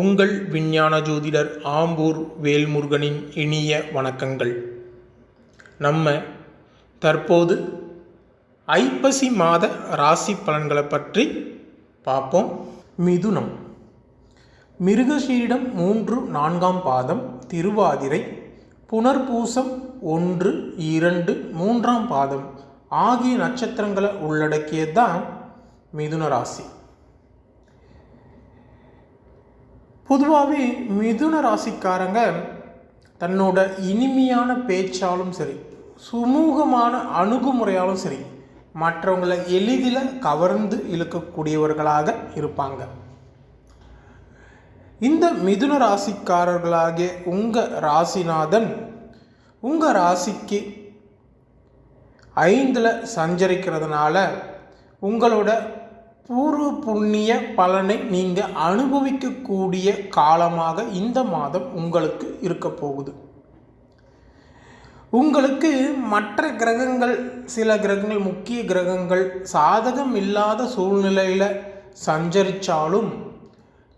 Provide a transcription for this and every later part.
உங்கள் விஞ்ஞான ஜோதிடர் ஆம்பூர் வேல்முருகனின் இனிய வணக்கங்கள். நம்ம தற்போது ஐப்பசி மாத ராசி பலன்களை பற்றி பார்ப்போம். மிதுனம், மிருகசீரிடம் 3, 4ஆம் பாதம், திருவாதிரை, புனர்பூசம் 1, 2, 3ஆம் பாதம் ஆகிய நட்சத்திரங்களை உள்ளடக்கியதுதான் மிதுன ராசி. பொதுவாகவே மிதுன ராசிக்காரங்க தன்னோட இனிமையான பேச்சாலும் சரி, சுமூகமான அணுகுமுறையாலும் சரி, மற்றவங்களை எளிதில் கவர்ந்து இழுக்கக்கூடியவர்களாக இருப்பாங்க. இந்த மிதுன ராசிக்காரர்களாகிய உங்கள் ராசிநாதன் உங்கள் ராசிக்கு 5ல் சஞ்சரிக்கிறதுனால உங்களோட பூர்வ புண்ணிய பலனை நீங்கள் அனுபவிக்கக்கூடிய காலமாக இந்த மாதம் உங்களுக்கு இருக்க போகுது. உங்களுக்கு மற்ற கிரகங்கள், சில கிரகங்கள், முக்கிய கிரகங்கள் சாதகம் இல்லாத சூழ்நிலையில் சஞ்சரித்தாலும்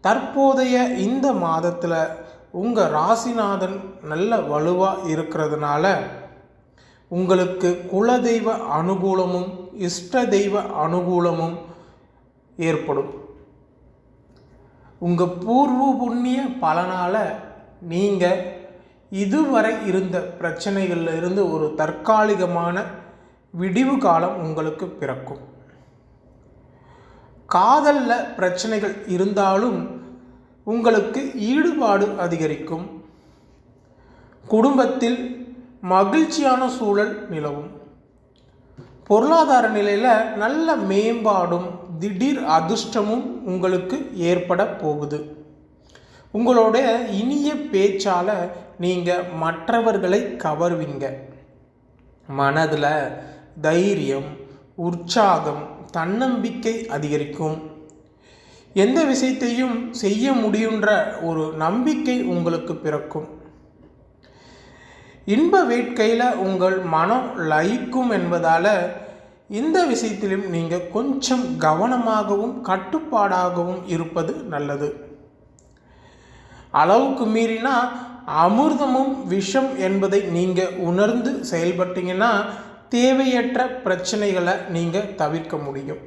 தற்போதைய இந்த மாதத்தில் உங்கள் ராசிநாதன் நல்ல வலுவாக இருக்கிறதுனால உங்களுக்கு குலதெய்வ அனுகூலமும் இஷ்ட தெய்வ அனுகூலமும் ஏற்படும். உங்கள் பூர்வ புண்ணிய பலனால் நீங்கள் இதுவரை இருந்த பிரச்சனைகளில் இருந்து ஒரு தற்காலிகமான விடிவு காலம் உங்களுக்கு பிறக்கும். காதலில் பிரச்சனைகள் இருந்தாலும் உங்களுக்கு ஈடுபாடு அதிகரிக்கும். குடும்பத்தில் மகிழ்ச்சியான சூழல் நிலவும். பொருளாதார நிலையில் நல்ல மேம்பாடும் திடீர் அதிர்ஷ்டமும் உங்களுக்கு ஏற்பட போகுது. உங்களுடைய இனிய பேச்சால் நீங்கள் மற்றவர்களை கவர்வீங்க. மனதில் தைரியம், உற்சாகம், தன்னம்பிக்கை அதிகரிக்கும். எந்த விஷயத்தையும் செய்ய முடியுன்ற ஒரு நம்பிக்கை உங்களுக்கு பிறக்கும். இன்ப வேட்கையில் உங்கள் மனம் லயிக்கும் என்பதால் இந்த விஷயத்திலும் நீங்கள் கொஞ்சம் கவனமாகவும் கட்டுப்பாடாகவும் இருப்பது நல்லது. அளவுக்கு மீறினா அமிர்தமும் விஷம் என்பதை நீங்கள் உணர்ந்து செயல்பட்டீங்கன்னா தேவையற்ற பிரச்சனைகளை நீங்கள் தவிர்க்க முடியும்.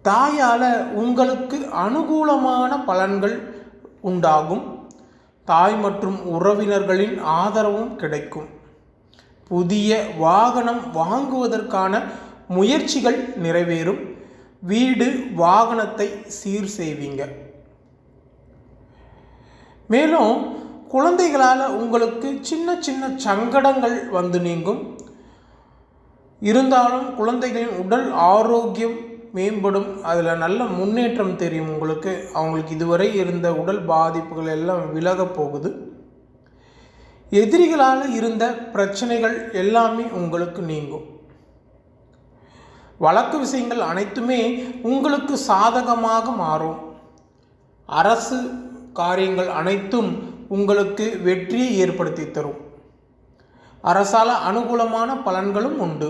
தாயால் உங்களுக்கு அனுகூலமான பலன்கள் உண்டாகும். தாய் மற்றும் உறவினர்களின் ஆதரவும் கிடைக்கும். புதிய வாகனம் வாங்குவதற்கான முயற்சிகள் நிறைவேறும். வீடு வாகனத்தை சீர் செய்வீங்க. மேலும் குழந்தைகளால் உங்களுக்கு சின்ன சின்ன சங்கடங்கள் வந்து நீங்கும். இருந்தாலும் குழந்தைகளின் உடல் ஆரோக்கியம் மேம்படும். அதில் நல்ல முன்னேற்றம் தெரியும் உங்களுக்கு. அவங்களுக்கு இதுவரை இருந்த உடல் பாதிப்புகள் எல்லாம் விலக போகுது. எதிரிகளால் இருந்த பிரச்சனைகள் எல்லாமே உங்களுக்கு நீங்கும். வழக்கு விஷயங்கள் அனைத்துமே உங்களுக்கு சாதகமாக மாறும். அரசு காரியங்கள் அனைத்தும் உங்களுக்கு வெற்றியை ஏற்படுத்தி தரும். அரசால் அனுகூலமான பலன்களும் உண்டு.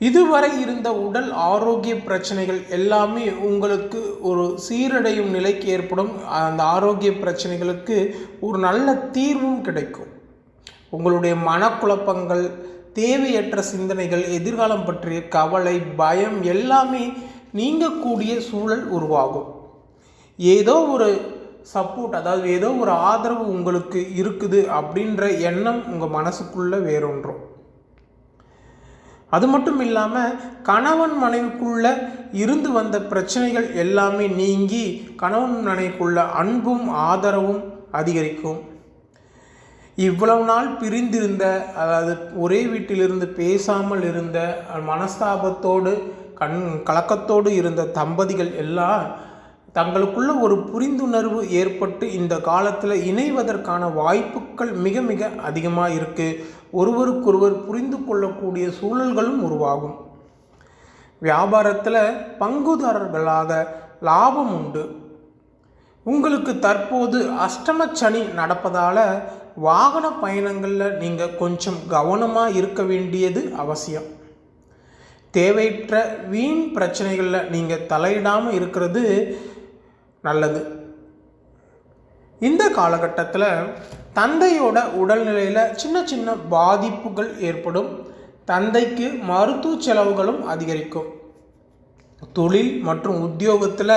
இதுவரை இருந்த உடல் ஆரோக்கிய பிரச்சனைகள் எல்லாமே உங்களுக்கு ஒரு சீரடையும் நிலைக்கு ஏற்படும். அந்த ஆரோக்கிய பிரச்சனைகளுக்கு ஒரு நல்ல தீர்வும் கிடைக்கும். உங்களுடைய மனக்குழப்பங்கள், தேவையற்ற சிந்தனைகள், எதிர்காலம் பற்றிய கவலை, பயம் எல்லாமே நீங்கக்கூடிய சூழல் உருவாகும். ஏதோ ஒரு சப்போர்ட், அதாவது ஏதோ ஒரு ஆதரவு உங்களுக்கு இருக்குது அப்படின்ற எண்ணம் உங்கள் மனசுக்குள்ளே வேறொன்றும். அது மட்டும் இல்லாமல் கணவன் மனைவிக்குள்ளே இருந்து வந்த பிரச்சனைகள் எல்லாமே நீங்கி கணவன் மனைவிக்குள்ள அன்பும் ஆதரவும் அதிகரிக்கும். இவ்வளவு நாள் பிரிந்திருந்த, அதாவது ஒரே வீட்டிலிருந்து பேசாமல் இருந்த, மனஸ்தாபத்தோடு கலக்கத்தோடு இருந்த தம்பதிகள் எல்லாம் தங்களுக்குள்ள ஒரு புரிந்துணர்வு ஏற்பட்டு இந்த காலத்தில் இணைவதற்கான வாய்ப்புகள் மிக மிக அதிகமாக இருக்குது. ஒருவருக்கொருவர் புரிந்து கொள்ளக்கூடிய சூழல்களும் உருவாகும். வியாபாரத்தில் பங்குதாரர்களாக லாபம் உண்டு. உங்களுக்கு தற்போது அஷ்டம சனி நடப்பதால் வாகன பயணங்களில் நீங்கள் கொஞ்சம் கவனமாக இருக்க வேண்டியது அவசியம். தேவையற்ற வீண் பிரச்சனைகளில் நீங்கள் தலையிடாமல் இருக்கிறது நல்லது. இந்த காலகட்டத்தில் தந்தையோட உடல்நிலையில் சின்ன சின்ன பாதிப்புகள் ஏற்படும். தந்தைக்கு மருத்துவ செலவுகளும் அதிகரிக்கும். தொழில் மற்றும் உத்தியோகத்தில்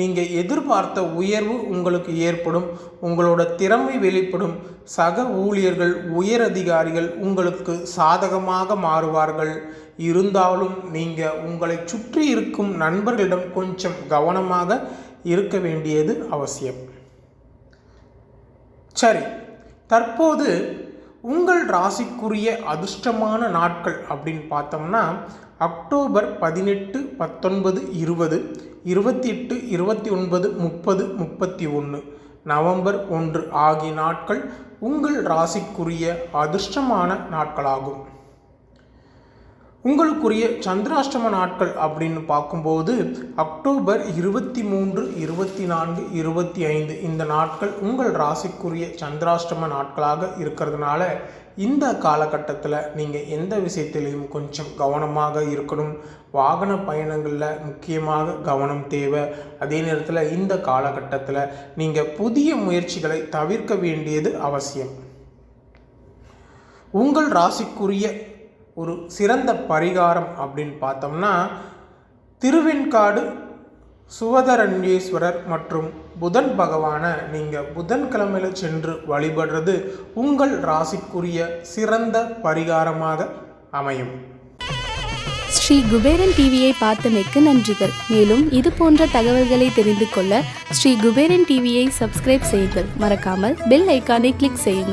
நீங்கள் எதிர்பார்த்த உயர்வு உங்களுக்கு ஏற்படும். உங்களோட திறமை வெளிப்படும். சக ஊழியர்கள், உயர் அதிகாரிகள் உங்களுக்கு சாதகமாக மாறுவார்கள். இருந்தாலும் நீங்கள் உங்களை சுற்றி இருக்கும் நண்பர்களிடம் கொஞ்சம் கவனமாக இருக்க வேண்டியது அவசியம். சரி, தற்போது உங்கள் ராசிக்குரிய அதிர்ஷ்டமான நாட்கள் அப்படின்னு பார்த்தோம்னா அக்டோபர் 18, 19, 20, 28, 29, 30, 31, நவம்பர் 1 ஆகிய நாட்கள் உங்கள் ராசிக்குரிய அதிர்ஷ்டமான நாட்களாகும். உங்களுக்குரிய சந்திராஷ்டம நாட்கள் அப்படின்னு பார்க்கும்போது அக்டோபர் 23, 24, 25 இந்த நாட்கள் உங்கள் ராசிக்குரிய சந்திராஷ்டம நாட்களாக இருக்கிறதுனால இந்த காலகட்டத்தில் நீங்கள் எந்த விஷயத்திலையும் கொஞ்சம் கவனமாக இருக்கணும். வாகன பயணங்களில் முக்கியமாக கவனம் தேவை. அதே நேரத்தில் இந்த காலகட்டத்தில் நீங்கள் புதிய முயற்சிகளை தவிர்க்க வேண்டியது அவசியம். உங்கள் ராசிக்குரிய ஒரு சிறந்த பரிகாரம் அப்படின்னு பார்த்தோம்னா திருவெண்காடு சுவதரண்யேஸ்வரர் மற்றும் புதன் பகவானை நீங்கள் புதன்கிழமையில் சென்று வழிபடுறது உங்கள் ராசிக்குரிய சிறந்த பரிகாரமாக அமையும். ஸ்ரீ குபேரன் டிவியை பார்த்தமைக்கு நன்றிகள். மேலும் இது போன்ற தகவல்களை தெரிந்து கொள்ள ஸ்ரீ குபேரன் டிவியை சப்ஸ்கிரைப் செய்யுங்கள். மறக்காமல் பெல் ஐக்கானை கிளிக் செய்யுங்கள்.